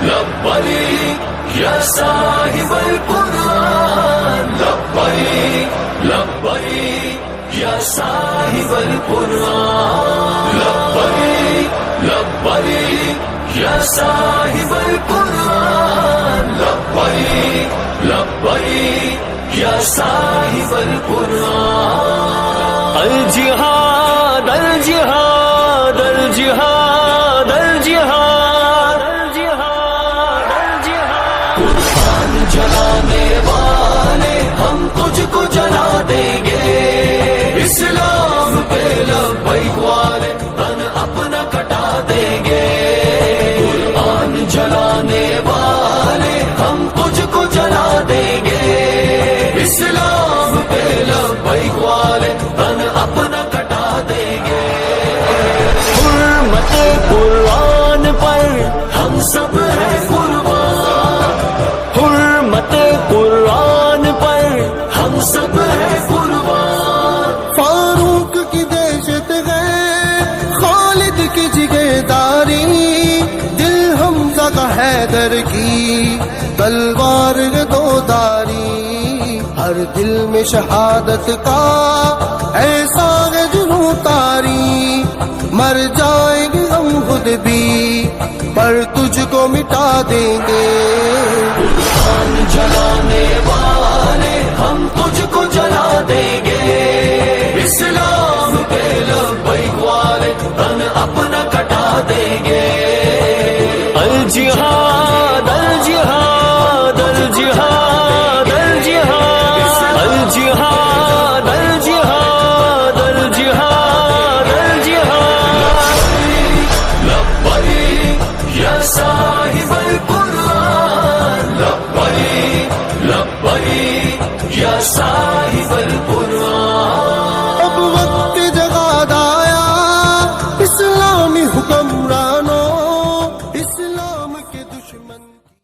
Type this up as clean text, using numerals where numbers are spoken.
لبیک یا صاحب القرآن، لبیک لبیک یا صاحب القرآن، لبیک لبیک یا صاحب القرآن، لبیک لبیک یا صاحب القرآن۔ الجہاد الجہاد الجہاد الجہاد الجہاد الجہاد، قرآن جلانے والے ہم تجھ کو جلا دیں گے، اسلام پہ لبیک والے تن اپنا کٹا دیں گے، قرآن جلانے والے ہم تجھ کو جلا دیں گے، اسلام پہ لبیک والے تن اپنا کٹا دیں گے، حرمت قرآن پر ہم سب ہیں قربان، حرمت قرآن پر ہم سب ہیں قربان، فاروق کی دہشت ہے، خالد کی جگرداری، دل حمزہ کا حیدر کی تلوار ہے دو داری، ہر دل میں شہادت کا ایسا ہے جنوں تاری، مر جائیں گے ہم خود بھی پر تجھ کو مٹا دیں گے، قرآن جلانے والے ہم تجھ کو جلا دیں گے، اسلام پہ لبیک والے تن اپنا کٹا دیں گے، الجہاد الجہاد الجہاد الجہاد الجہاد الجہاد الجہاد الجہاد، لبیک یا صاحب القرآن، لبیک لبیک یا صاحب